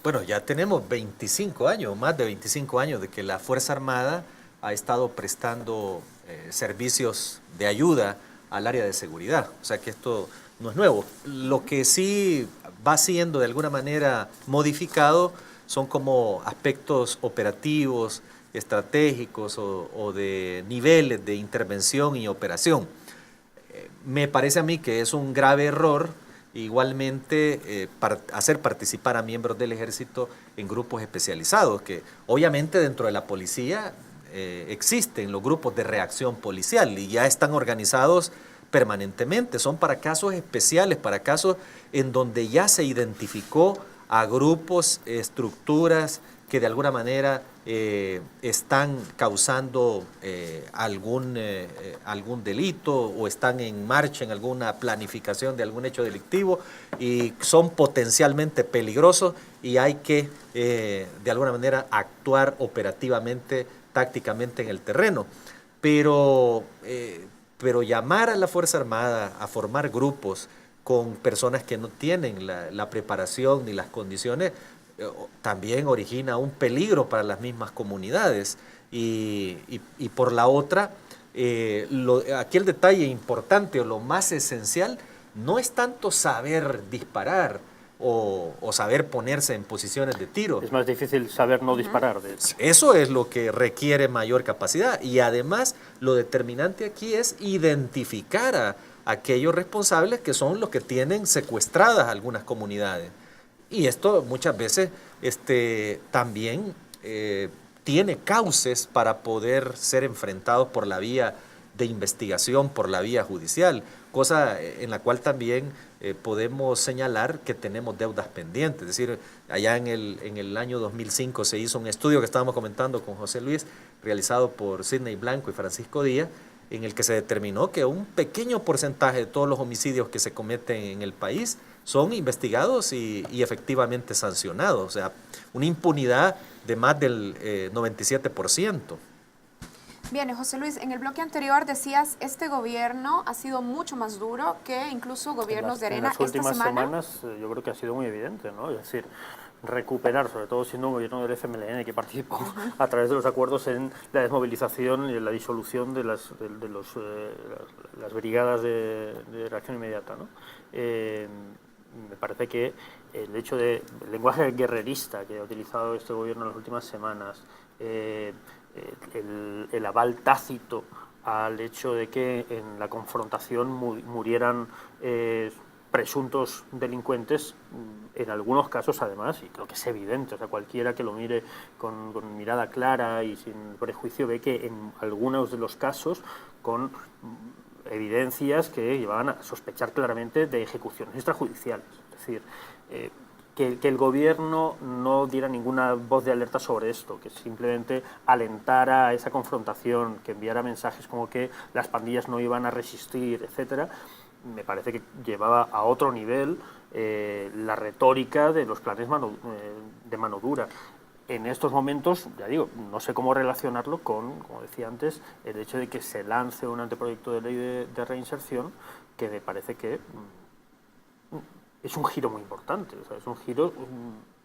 Bueno, ya tenemos 25 años, más de 25 años de que la Fuerza Armada ha estado prestando servicios de ayuda al área de seguridad. O sea que esto no es nuevo. Lo que sí va siendo de alguna manera modificado son como aspectos operativos, estratégicos o de niveles de intervención y operación. Me parece a mí que es un grave error igualmente hacer participar a miembros del ejército en grupos especializados, que obviamente dentro de la policía existen los grupos de reacción policial y ya están organizados permanentemente, son para casos especiales, para casos en donde ya se identificó a grupos, estructuras que de alguna manera están causando algún delito o están en marcha en alguna planificación de algún hecho delictivo y son potencialmente peligrosos y hay que de alguna manera actuar operativamente, tácticamente en el terreno. Pero llamar a la Fuerza Armada a formar grupos con personas que no tienen la preparación ni las condiciones también origina un peligro para las mismas comunidades y por la otra, aquí el detalle importante o lo más esencial no es tanto saber disparar o saber ponerse en posiciones de tiro. Es más difícil saber no disparar, de hecho. Eso es lo que requiere mayor capacidad y además lo determinante aquí es identificar a aquellos responsables que son los que tienen secuestradas algunas comunidades. Y esto muchas veces también tiene cauces para poder ser enfrentados por la vía de investigación, por la vía judicial, cosa en la cual también podemos señalar que tenemos deudas pendientes. Es decir, allá en el año 2005 se hizo un estudio que estábamos comentando con José Luis, realizado por Sidney Blanco y Francisco Díaz, en el que se determinó que un pequeño porcentaje de todos los homicidios que se cometen en el país son investigados y efectivamente sancionados. O sea, una impunidad de más del 97%. Bien, José Luis, en el bloque anterior decías, este gobierno ha sido mucho más duro que incluso gobiernos de Arena. En las últimas semanas yo creo que ha sido muy evidente, ¿no? Es decir, recuperar, sobre todo siendo un gobierno del FMLN que participó a través de los acuerdos en la desmovilización y en la disolución de las brigadas de reacción inmediata, ¿no? Me parece que el hecho del lenguaje guerrerista que ha utilizado este gobierno en las últimas semanas, el aval tácito al hecho de que en la confrontación murieran presuntos delincuentes, en algunos casos además, y creo que es evidente, o sea, cualquiera que lo mire con mirada clara y sin prejuicio ve que en algunos de los casos con evidencias que llevaban a sospechar claramente de ejecuciones extrajudiciales. Es decir, que el gobierno no diera ninguna voz de alerta sobre esto, que simplemente alentara a esa confrontación, que enviara mensajes como que las pandillas no iban a resistir, etcétera, me parece que llevaba a otro nivel la retórica de los planes de mano dura. En estos momentos, ya digo, no sé cómo relacionarlo con, como decía antes, el hecho de que se lance un anteproyecto de ley de reinserción que me parece que es un giro muy importante. O sea, es un giro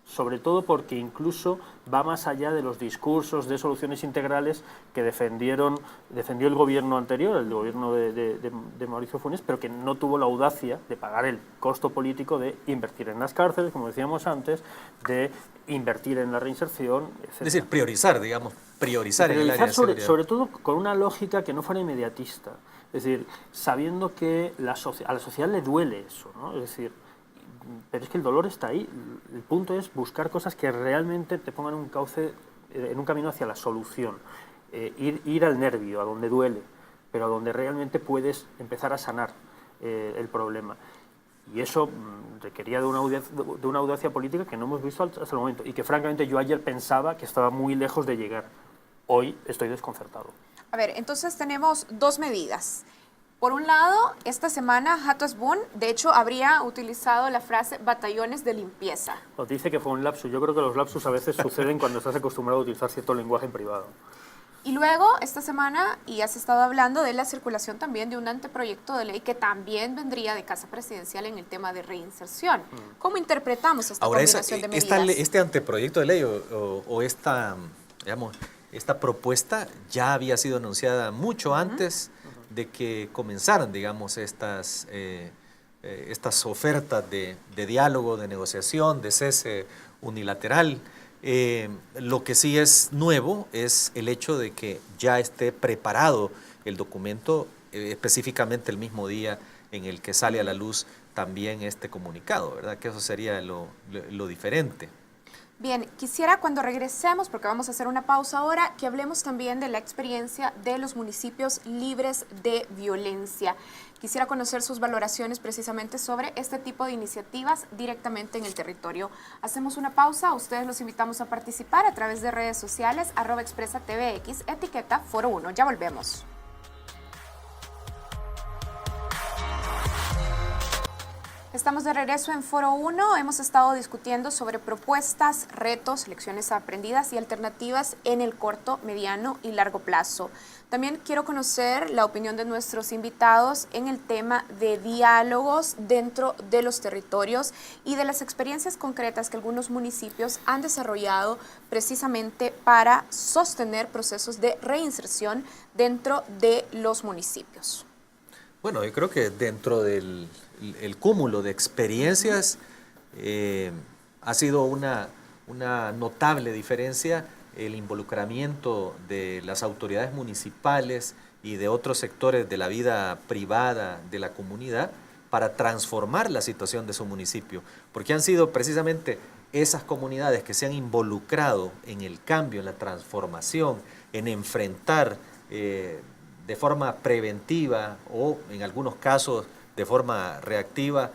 sobre todo porque incluso va más allá de los discursos de soluciones integrales que defendió el gobierno anterior, el gobierno de Mauricio Funes, pero que no tuvo la audacia de pagar el costo político de invertir en las cárceles, como decíamos antes, de invertir en la reinserción, etc. Es decir, priorizar, digamos, priorizar en el área de seguridad. Sobre todo con una lógica que no fuera inmediatista, es decir, sabiendo que a la sociedad le duele eso, ¿no? Es decir, pero es que el dolor está ahí. El punto es buscar cosas que realmente te pongan un cauce, en un camino hacia la solución. Ir al nervio, a donde duele, pero a donde realmente puedes empezar a sanar el problema. Y eso requería de una audacia política que no hemos visto hasta el momento y que francamente yo ayer pensaba que estaba muy lejos de llegar. Hoy estoy desconcertado. A ver, entonces tenemos dos medidas. Por un lado, esta semana Hato Asbun, de hecho, habría utilizado la frase batallones de limpieza. Os dice que fue un lapsus. Yo creo que los lapsus a veces suceden cuando estás acostumbrado a utilizar cierto lenguaje en privado. Y luego, esta semana, y has estado hablando de la circulación también de un anteproyecto de ley que también vendría de Casa Presidencial en el tema de reinserción. ¿Cómo interpretamos esta combinación de medidas? Este anteproyecto de ley o esta, digamos, esta propuesta ya había sido anunciada mucho antes de que comenzaran, digamos, estas ofertas de diálogo, de negociación, de cese unilateral. Lo que sí es nuevo es el hecho de que ya esté preparado el documento, específicamente el mismo día en el que sale a la luz también este comunicado, ¿verdad? Que eso sería lo diferente. Bien, quisiera cuando regresemos, porque vamos a hacer una pausa ahora, que hablemos también de la experiencia de los municipios libres de violencia. Quisiera conocer sus valoraciones precisamente sobre este tipo de iniciativas directamente en el territorio. Hacemos una pausa, ustedes los invitamos a participar a través de redes sociales, @expresatvx, etiqueta Foro 1. Ya volvemos. Estamos de regreso en Foro 1. Hemos estado discutiendo sobre propuestas, retos, lecciones aprendidas y alternativas en el corto, mediano y largo plazo. También quiero conocer la opinión de nuestros invitados en el tema de diálogos dentro de los territorios y de las experiencias concretas que algunos municipios han desarrollado precisamente para sostener procesos de reinserción dentro de los municipios. Bueno, yo creo que dentro del cúmulo de experiencias Ha sido una notable diferencia el involucramiento de las autoridades municipales y de otros sectores de la vida privada de la comunidad para transformar la situación de su municipio, porque han sido precisamente esas comunidades que se han involucrado en el cambio, en la transformación, en enfrentar de forma preventiva o en algunos casos de forma reactiva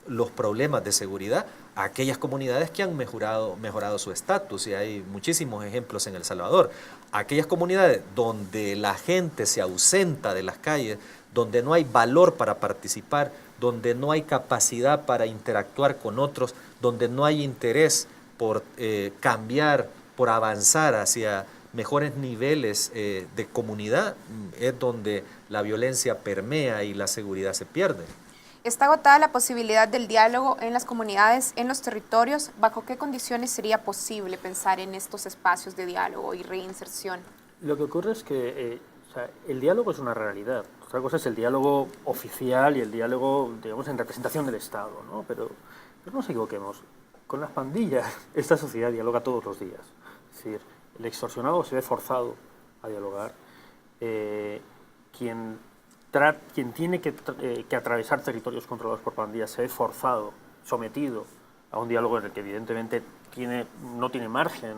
los problemas de seguridad, a aquellas comunidades que han mejorado su estatus, y hay muchísimos ejemplos en El Salvador. Aquellas comunidades donde la gente se ausenta de las calles, donde no hay valor para participar, donde no hay capacidad para interactuar con otros, donde no hay interés por cambiar, por avanzar hacia mejores niveles de comunidad, es donde la violencia permea y la seguridad se pierde. ¿Está agotada la posibilidad del diálogo en las comunidades, en los territorios? ¿Bajo qué condiciones sería posible pensar en estos espacios de diálogo y reinserción? Lo que ocurre es que o sea, el diálogo es una realidad. Otra cosa es el diálogo oficial y el diálogo, digamos, en representación del Estado, ¿no? Pero no nos equivoquemos. Con las pandillas, esta sociedad dialoga todos los días. Es decir, el extorsionado se ve forzado a dialogar. Quien tiene que atravesar territorios controlados por pandillas se ve forzado, sometido a un diálogo en el que evidentemente no tiene margen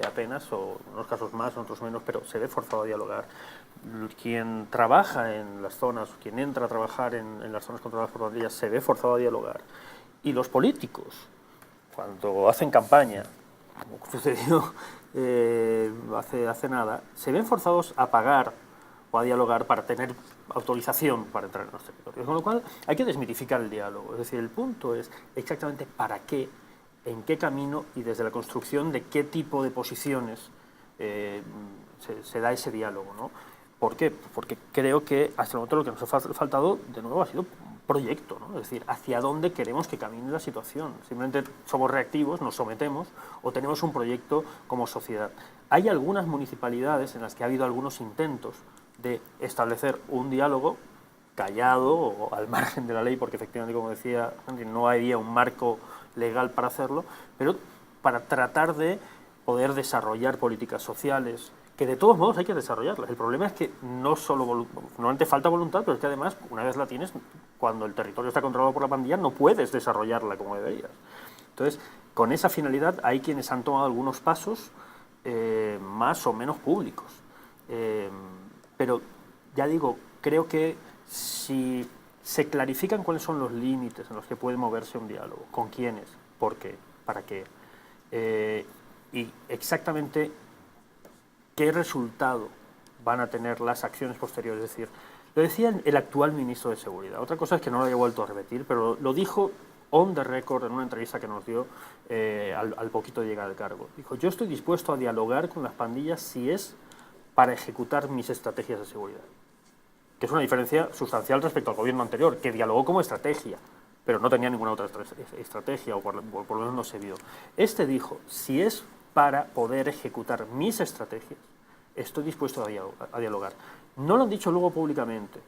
apenas, o en unos casos más, en otros menos, pero se ve forzado a dialogar. Quien trabaja en las zonas, quien entra a trabajar en las zonas controladas por pandillas se ve forzado a dialogar. Y los políticos, cuando hacen campaña, como sucedió hace nada, se ven forzados a pagar o a dialogar para tener autorización para entrar en los territorios. Con lo cual hay que desmitificar el diálogo. Es decir, el punto es exactamente para qué, en qué camino y desde la construcción de qué tipo de posiciones se da ese diálogo, ¿no? ¿Por qué? Porque creo que hasta el momento lo que nos ha faltado, de nuevo, ha sido un proyecto, ¿no? Es decir, hacia dónde queremos que camine la situación. Simplemente somos reactivos, nos sometemos, o tenemos un proyecto como sociedad. Hay algunas municipalidades en las que ha habido algunos intentos de establecer un diálogo callado o al margen de la ley, porque efectivamente, como decía Henry, no había un marco legal para hacerlo, pero para tratar de poder desarrollar políticas sociales, que de todos modos hay que desarrollarlas. El problema es que normalmente falta voluntad, pero es que además, una vez la tienes, cuando el territorio está controlado por la pandilla, no puedes desarrollarla como deberías. Entonces, con esa finalidad hay quienes han tomado algunos pasos más o menos públicos. Pero, ya digo, creo que si se clarifican cuáles son los límites en los que puede moverse un diálogo, con quiénes, por qué, para qué, y exactamente qué resultado van a tener las acciones posteriores. Es decir, lo decía el actual ministro de Seguridad. Otra cosa es que no lo haya vuelto a repetir, pero lo dijo on the record en una entrevista que nos dio al poquito de llegar al cargo. Dijo, yo estoy dispuesto a dialogar con las pandillas si es para ejecutar mis estrategias de seguridad. Que es una diferencia sustancial respecto al gobierno anterior, que dialogó como estrategia, pero no tenía ninguna otra estrategia, o por lo menos no se vio. Este dijo, si es para poder ejecutar mis estrategias, estoy dispuesto a dialogar. No lo han dicho luego públicamente,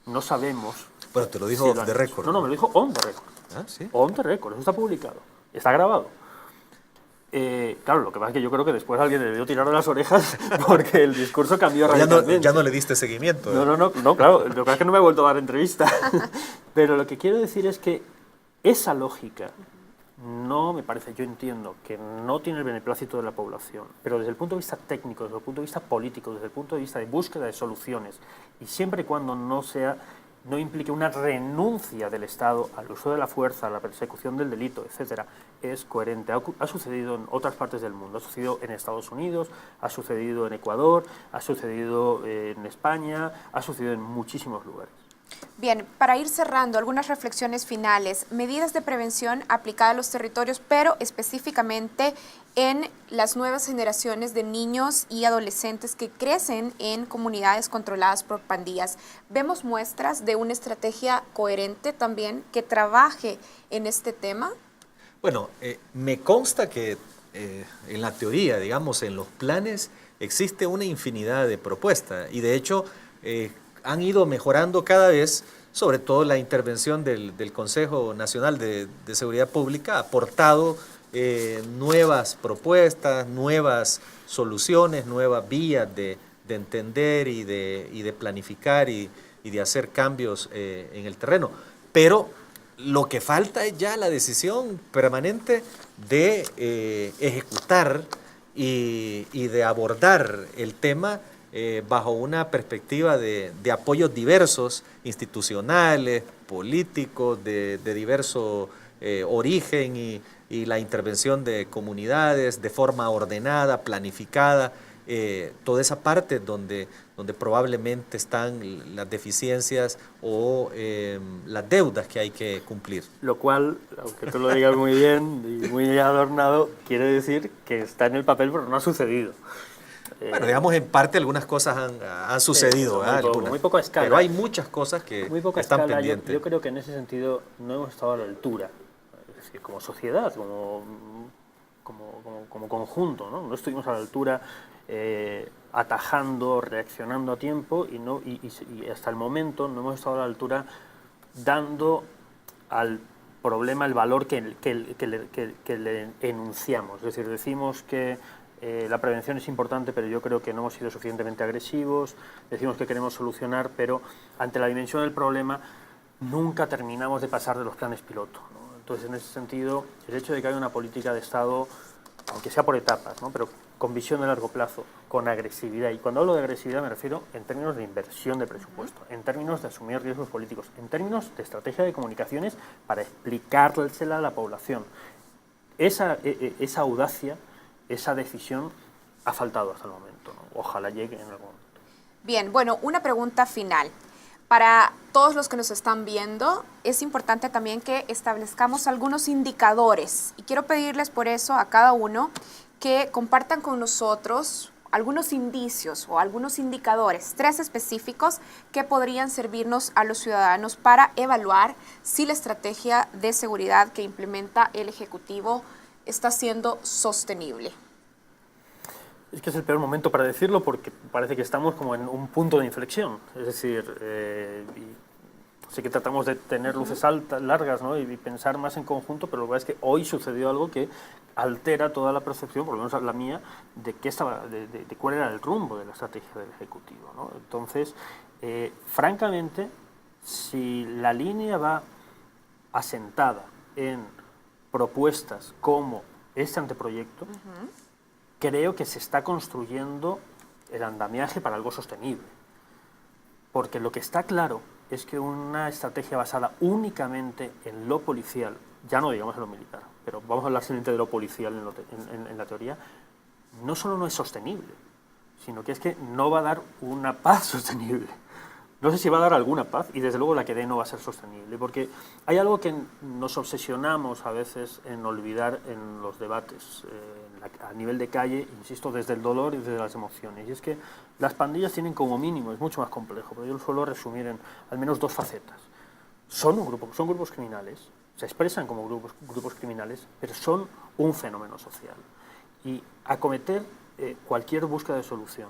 no sabemos... Bueno, te lo dijo off the record. No, me lo dijo on the record. ¿Ah, sí? On the record, eso está publicado, está grabado. Claro, lo que pasa es que yo creo que después alguien le debió tirar de las orejas porque el discurso cambió radicalmente. Ya no le diste seguimiento. No, claro, lo que pasa es que no me he vuelto a dar entrevista. Pero lo que quiero decir es que esa lógica no me parece, yo entiendo que no tiene el beneplácito de la población, pero desde el punto de vista técnico, desde el punto de vista político, desde el punto de vista de búsqueda de soluciones, y siempre y cuando no implique una renuncia del Estado al uso de la fuerza, a la persecución del delito, etcétera, es coherente. Ha sucedido en otras partes del mundo, ha sucedido en Estados Unidos, ha sucedido en Ecuador, ha sucedido en España, ha sucedido en muchísimos lugares. Bien, para ir cerrando, algunas reflexiones finales. Medidas de prevención aplicadas a los territorios, pero específicamente en las nuevas generaciones de niños y adolescentes que crecen en comunidades controladas por pandillas. ¿Vemos muestras de una estrategia coherente también que trabaje en este tema? Bueno, me consta que en la teoría, digamos, en los planes, existe una infinidad de propuestas y de hecho han ido mejorando cada vez sobre todo la intervención del Consejo Nacional de Seguridad Pública, ha aportado nuevas propuestas, nuevas soluciones, nuevas vías de entender y de planificar y de hacer cambios en el terreno. Pero lo que falta es ya la decisión permanente de ejecutar y de abordar el tema bajo una perspectiva de apoyos diversos, institucionales, políticos, de diverso origen y la intervención de comunidades de forma ordenada, planificada, toda esa parte donde probablemente están las deficiencias o las deudas que hay que cumplir. Lo cual, aunque tú lo digas muy bien y muy adornado, quiere decir que está en el papel pero no ha sucedido. Bueno, digamos, en parte algunas cosas han sucedido, muy poco a escala. Pero hay muchas cosas que están pendientes. Yo creo que en ese sentido no hemos estado a la altura, es decir, como sociedad, como conjunto, ¿no? No estuvimos a la altura atajando, reaccionando a tiempo y hasta el momento no hemos estado a la altura dando al problema el valor que le enunciamos. Es decir, decimos que la prevención es importante, pero yo creo que no hemos sido suficientemente agresivos, decimos que queremos solucionar, pero ante la dimensión del problema nunca terminamos de pasar de los planes piloto, ¿no? Entonces, en ese sentido, el hecho de que haya una política de Estado, aunque sea por etapas, ¿no?, pero con visión de largo plazo, con agresividad, y cuando hablo de agresividad me refiero en términos de inversión de presupuesto, en términos de asumir riesgos políticos, en términos de estrategia de comunicaciones para explicársela a la población. Esa audacia, esa decisión ha faltado hasta el momento, ¿no? Ojalá llegue en algún momento. Bien, bueno, una pregunta final. Para todos los que nos están viendo, es importante también que establezcamos algunos indicadores. Y quiero pedirles por eso a cada uno que compartan con nosotros algunos indicios o algunos indicadores, 3 específicos, que podrían servirnos a los ciudadanos para evaluar si la estrategia de seguridad que implementa el Ejecutivo está siendo sostenible. Es que es el peor momento para decirlo porque parece que estamos como en un punto de inflexión. Es decir, sé que tratamos de tener luces largas, ¿no?, y pensar más en conjunto, pero lo que pasa es que hoy sucedió algo que altera toda la percepción, por lo menos la mía, de cuál era el rumbo de la estrategia del Ejecutivo, ¿no? Entonces, francamente, si la línea va asentada en propuestas como este anteproyecto, creo que se está construyendo el andamiaje para algo sostenible. Porque lo que está claro es que una estrategia basada únicamente en lo policial, ya no digamos en lo militar, pero vamos a hablar simplemente de lo policial en la teoría, no solo no es sostenible, sino que es que no va a dar una paz sostenible. No sé si va a dar alguna paz y desde luego la que dé no va a ser sostenible, porque hay algo que nos obsesionamos a veces en olvidar en los debates a nivel de calle, insisto, desde el dolor y desde las emociones, y es que las pandillas tienen como mínimo, es mucho más complejo, pero yo lo suelo resumir en al menos 2 facetas. Son grupos criminales, se expresan como grupos criminales, pero son un fenómeno social. Y acometer cualquier búsqueda de solución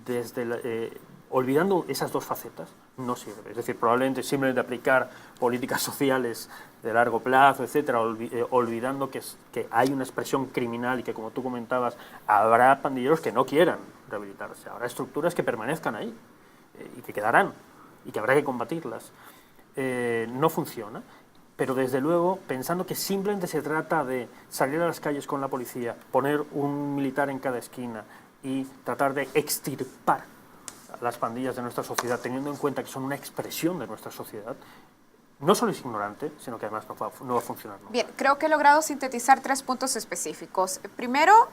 desde olvidando esas 2 facetas no sirve. Es decir, probablemente simplemente aplicar políticas sociales de largo plazo, etcétera, olvidando que hay una expresión criminal y que, como tú comentabas, habrá pandilleros que no quieran rehabilitarse, habrá estructuras que permanezcan ahí y que quedarán y que habrá que combatirlas. No funciona, pero desde luego pensando que simplemente se trata de salir a las calles con la policía, poner un militar en cada esquina y tratar de extirpar las pandillas de nuestra sociedad, teniendo en cuenta que son una expresión de nuestra sociedad, no solo es ignorante, sino que además no va a funcionar nunca. Bien, creo que he logrado sintetizar 3 puntos específicos. Primero,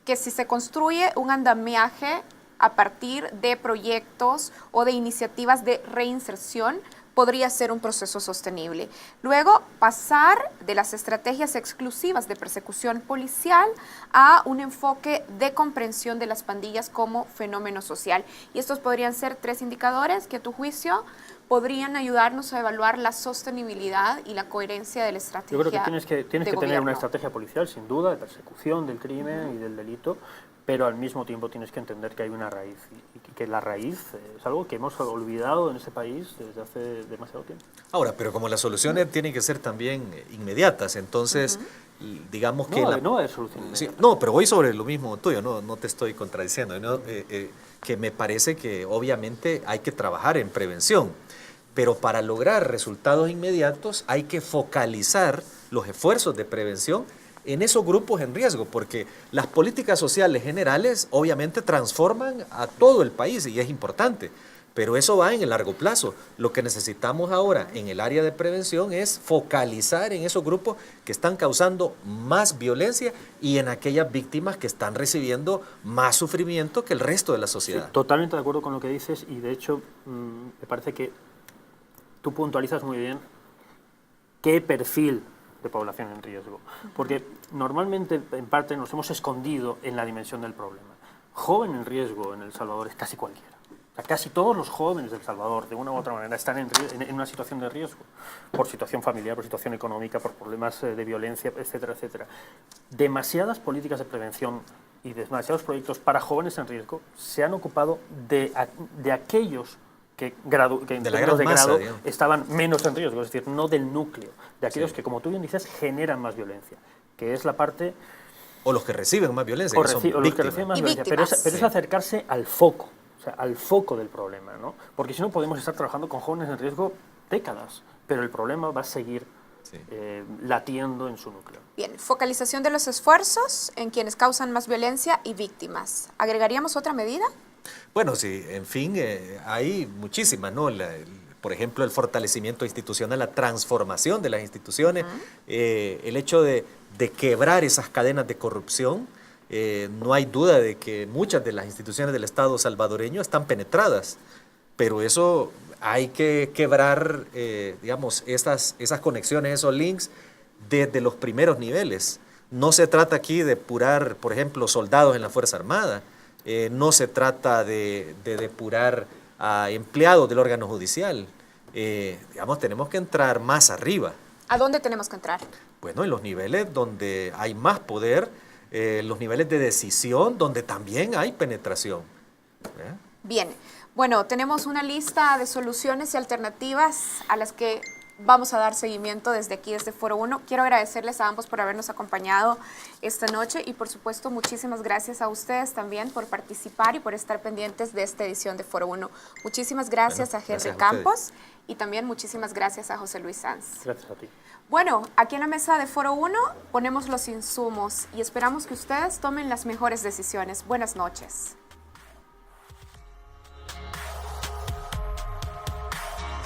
que si se construye un andamiaje a partir de proyectos o de iniciativas de reinserción, podría ser un proceso sostenible. Luego, pasar de las estrategias exclusivas de persecución policial a un enfoque de comprensión de las pandillas como fenómeno social. Y estos podrían ser 3 indicadores que, a tu juicio, podrían ayudarnos a evaluar la sostenibilidad y la coherencia de la estrategia. Yo creo que tienes que tener una estrategia policial, sin duda, de persecución del crimen y del delito, pero al mismo tiempo tienes que entender que hay una raíz y que la raíz es algo que hemos olvidado en este país desde hace demasiado tiempo. Ahora, pero como las soluciones tienen que ser también inmediatas, entonces digamos que... No hay solución Sí, inmediata. no, pero voy sobre lo mismo tuyo, no te estoy contradiciendo, ¿no? Que me parece que obviamente hay que trabajar en prevención, pero para lograr resultados inmediatos hay que focalizar los esfuerzos de prevención en esos grupos en riesgo, porque las políticas sociales generales obviamente transforman a todo el país y es importante, pero eso va en el largo plazo. Lo que necesitamos ahora en el área de prevención es focalizar en esos grupos que están causando más violencia y en aquellas víctimas que están recibiendo más sufrimiento que el resto de la sociedad. Sí, totalmente de acuerdo con lo que dices y de hecho me parece que tú puntualizas muy bien qué perfil de población en riesgo, porque normalmente en parte nos hemos escondido en la dimensión del problema. Joven en riesgo en El Salvador es casi cualquiera. O sea, casi todos los jóvenes de El Salvador, de una u otra manera, están en una situación de riesgo, por situación familiar, por situación económica, por problemas de violencia, etcétera, etcétera. Demasiadas políticas de prevención y demasiados proyectos para jóvenes en riesgo se han ocupado de aquellos que en De la términos gran de masa, grado digamos. estaban menos en riesgo, es decir, no del núcleo, de aquellos Sí. que, como tú bien dices, generan más violencia, que es la parte... O los que reciben más violencia, o que son los que víctimas. reciben más Y violencia, víctimas. pero es acercarse al foco, o sea, al foco del problema, ¿no? Porque si no podemos estar trabajando con jóvenes en riesgo décadas, pero el problema va a seguir Sí. latiendo en su núcleo. Bien, focalización de los esfuerzos en quienes causan más violencia y víctimas. ¿Agregaríamos otra medida? Bueno, sí, en fin, hay muchísimas, ¿no? Por ejemplo, el fortalecimiento institucional, la transformación de las instituciones, el hecho de quebrar esas cadenas de corrupción. No hay duda de que muchas de las instituciones del Estado salvadoreño están penetradas, pero eso hay que quebrar, digamos, esas conexiones, esos links desde los primeros niveles. No se trata aquí de depurar, por ejemplo, soldados en la Fuerza Armada. No se trata de depurar a empleados del órgano judicial. Digamos, tenemos que entrar más arriba. ¿A dónde tenemos que entrar? Bueno, en los niveles donde hay más poder, los niveles de decisión donde también hay penetración. Bien, bueno, tenemos una lista de soluciones y alternativas a las que vamos a dar seguimiento desde aquí, desde Foro 1. Quiero agradecerles a ambos por habernos acompañado esta noche y por supuesto muchísimas gracias a ustedes también por participar y por estar pendientes de esta edición de Foro 1. Muchísimas gracias Bueno, a Henry gracias a Campos y también muchísimas gracias a José Luis Sanz. Gracias a ti. Bueno, aquí en la mesa de Foro 1 ponemos los insumos y esperamos que ustedes tomen las mejores decisiones. Buenas noches.